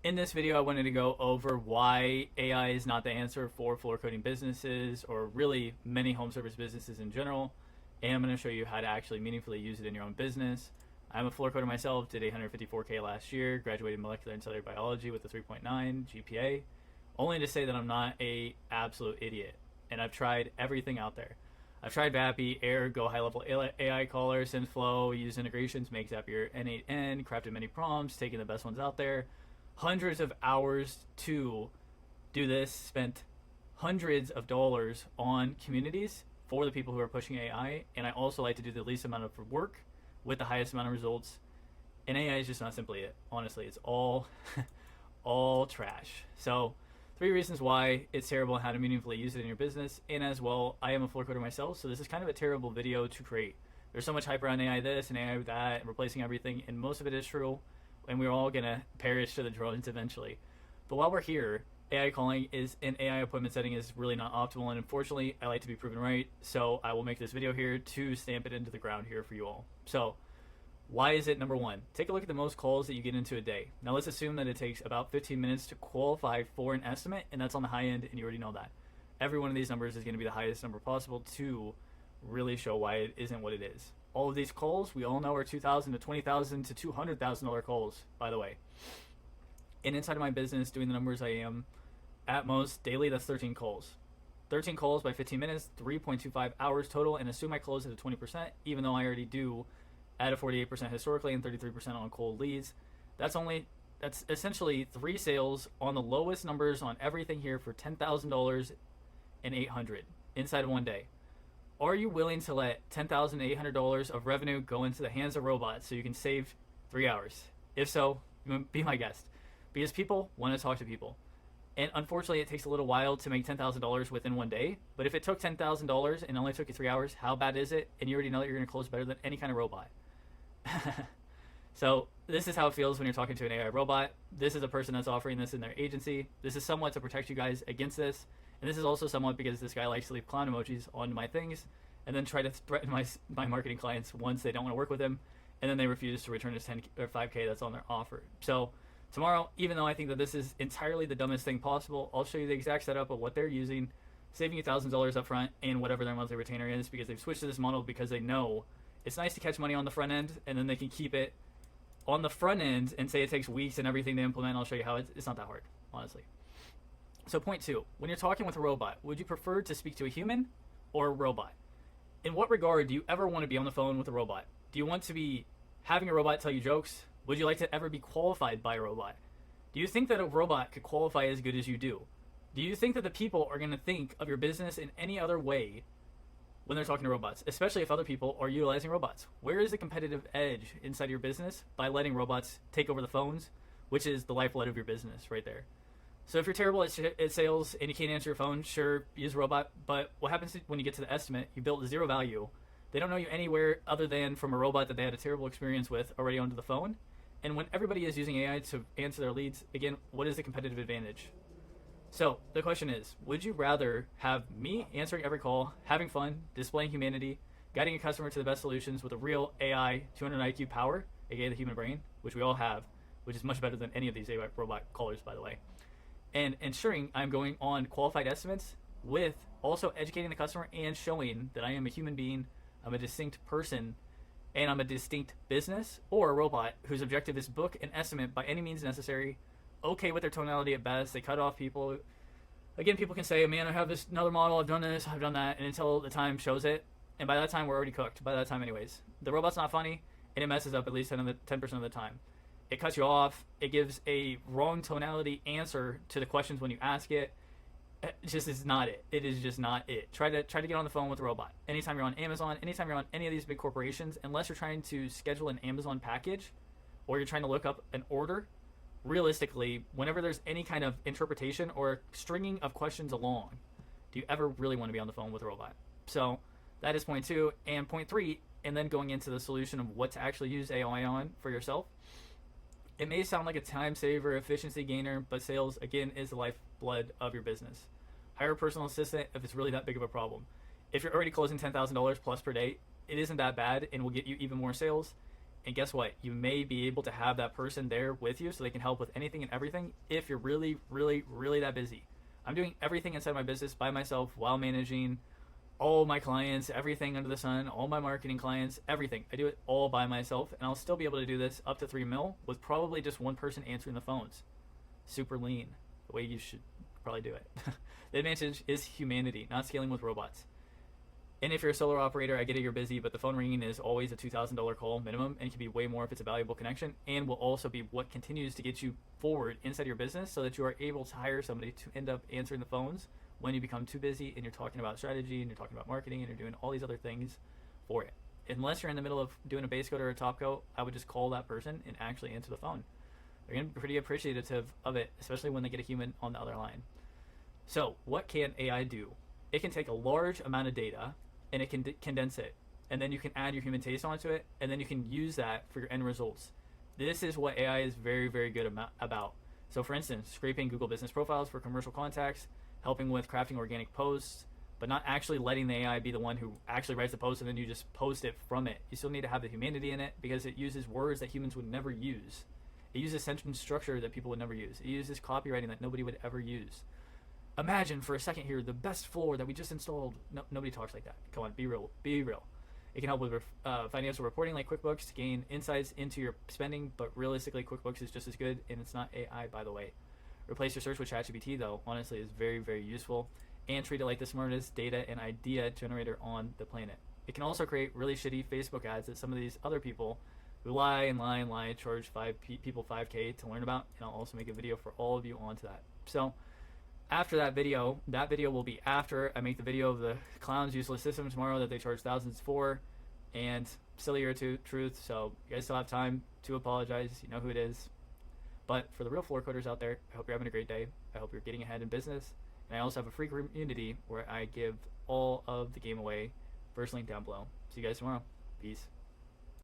In this video, I wanted to go over why AI is not the answer for floor coating businesses or really many home service businesses in general. And I'm going to show you how to actually meaningfully use it in your own business. I'm a floor coater myself, did 154K last year, graduated molecular and cellular biology with a 3.9 GPA. Only to say that I'm not a absolute idiot. And I've tried everything out there. I've tried Vappy, Air, Go High Level AI Caller, SynthFlow, used integrations, make Zapier N8N, crafted many prompts, taking the best ones out there. Hundreds of hours to do this, spent hundreds of dollars on communities for the people who are pushing AI, and I also like to do the least amount of work with the highest amount of results. And AI is just not simply it. Honestly, it's all all trash. So 3 reasons why it's terrible and how to meaningfully use it in your business. And as well, I am a floor coater myself, so this is kind of a terrible video to create. There's so much hype around AI this and AI that and replacing everything, and most of it is true, and we're all gonna perish to the drones eventually. But while we're here, AI calling is an AI appointment setting is really not optimal, and unfortunately I like to be proven right, so I will make this video here to stamp it into the ground here for you all. So why is it? Number one, take a look at the most calls that you get into a day. Now let's assume that it takes about 15 minutes to qualify for an estimate, and that's on the high end, and you already know that. Every one of these numbers is going to be the highest number possible to really show why it isn't what it is. All of these calls, we all know, are $2,000 to $20,000 to $200,000 calls, by the way. And inside of my business, doing the numbers I am, at most daily, that's 13 calls. 13 calls by 15 minutes, 3.25 hours total, and assume I close at a 20%, even though I already do at a 48% historically and 33% on cold leads. That's essentially 3 sales on the lowest numbers on everything here for $10,000 and $800 inside of one day. Are you willing to let $10,800 of revenue go into the hands of robots so you can save 3 hours? If so, be my guest. Because people want to talk to people. And unfortunately, it takes a little while to make $10,000 within one day. But if it took $10,000 and only took you 3 hours, how bad is it? And you already know that you're going to close better than any kind of robot. So this is how it feels when you're talking to an AI robot. This is a person that's offering this in their agency. This is somewhat to protect you guys against this. And this is also somewhat because this guy likes to leave clown emojis on my things and then try to threaten my marketing clients once they don't want to work with him, and then they refuse to return his 10 or 5K that's on their offer. So tomorrow, even though I think that this is entirely the dumbest thing possible, I'll show you the exact setup of what they're using, saving you thousands of dollars up front and whatever their monthly retainer is, because they've switched to this model because they know it's nice to catch money on the front end, and then they can keep it on the front end and say it takes weeks and everything to implement. I'll show you how it's not that hard, honestly. So point 2, when you're talking with a robot, would you prefer to speak to a human or a robot? In what regard do you ever want to be on the phone with a robot? Do you want to be having a robot tell you jokes? Would you like to ever be qualified by a robot? Do you think that a robot could qualify as good as you do? Do you think that the people are going to think of your business in any other way when they're talking to robots, especially if other people are utilizing robots? Where is the competitive edge inside your business by letting robots take over the phones, which is the lifeblood of your business right there? So if you're terrible at sales and you can't answer your phone, sure, use a robot. But what happens when you get to the estimate? You built 0 value. They don't know you anywhere other than from a robot that they had a terrible experience with already onto the phone. And when everybody is using AI to answer their leads, again, what is the competitive advantage? So the question is, would you rather have me answering every call, having fun, displaying humanity, guiding a customer to the best solutions with a real AI 200 IQ power, aka the human brain, which we all have, which is much better than any of these AI robot callers, by the way, and ensuring I'm going on qualified estimates with also educating the customer and showing that I am a human being, I'm a distinct person, and I'm a distinct business, or a robot whose objective is book an estimate by any means necessary, okay with their tonality at best, they cut off people. Again, people can say, man, I have this another model, I've done this, I've done that, and until the time shows it, and by that time we're already cooked, by that time anyways. The robot's not funny, and it messes up at least 10% of the time. It cuts you off. It gives a wrong tonality answer to the questions when you ask it. It just is not it. It is just not it. Try to get on the phone with a robot. Anytime you're on Amazon, anytime you're on any of these big corporations, unless you're trying to schedule an Amazon package or you're trying to look up an order, realistically, whenever there's any kind of interpretation or stringing of questions along, do you ever really want to be on the phone with a robot? So that is point 2. And point 3, and then going into the solution of what to actually use AI on for yourself. It may sound like a time saver, efficiency gainer, but sales, again, is the lifeblood of your business. Hire a personal assistant if it's really that big of a problem. If you're already closing $10,000 plus per day, it isn't that bad and will get you even more sales. And guess what? You may be able to have that person there with you so they can help with anything and everything if you're really, really, really that busy. I'm doing everything inside my business by myself while managing all my clients, everything under the sun, all my marketing clients, everything. I do it all by myself, and I'll still be able to do this up to 3 mil with probably just one person answering the phones. Super lean, the way you should probably do it. The advantage is humanity, not scaling with robots. And if you're a solo operator, I get it, you're busy, but the phone ringing is always a $2,000 call minimum, and it can be way more if it's a valuable connection, and will also be what continues to get you forward inside your business so that you are able to hire somebody to end up answering the phones when you become too busy and you're talking about strategy and you're talking about marketing and you're doing all these other things for it. Unless you're in the middle of doing a base coat or a top coat, I would just call that person and actually answer the phone. They're going to be pretty appreciative of it, especially when they get a human on the other line. So what can AI do? It can take a large amount of data and it can condense it, and then you can add your human taste onto it, and then you can use that for your end results. This is what AI is very, very good about. So for instance, scraping Google business profiles for commercial contacts, helping with crafting organic posts, but not actually letting the AI be the one who actually writes the post and then you just post it from it. You still need to have the humanity in it because it uses words that humans would never use. It uses sentence structure that people would never use. It uses copywriting that nobody would ever use. Imagine for a second here the best floor that we just installed. No, nobody talks like that. Come on, be real. Be real. It can help with financial reporting like QuickBooks to gain insights into your spending, but realistically, QuickBooks is just as good, and it's not AI, by the way. Replace your search with ChatGPT, though, honestly, is very, very useful, and treat it like the smartest data and idea generator on the planet. It can also create really shitty Facebook ads that some of these other people who lie and lie and lie charge people $5K to learn about, and I'll also make a video for all of you onto that. So after that video will be after I make the video of the clown's useless system tomorrow that they charge thousands for, and sillier to truth. So you guys still have time to apologize. You know who it is. But for the real floor coders out there, I hope you're having a great day. I hope you're getting ahead in business. And I also have a free community where I give all of the game away. First link down below. See you guys tomorrow. Peace.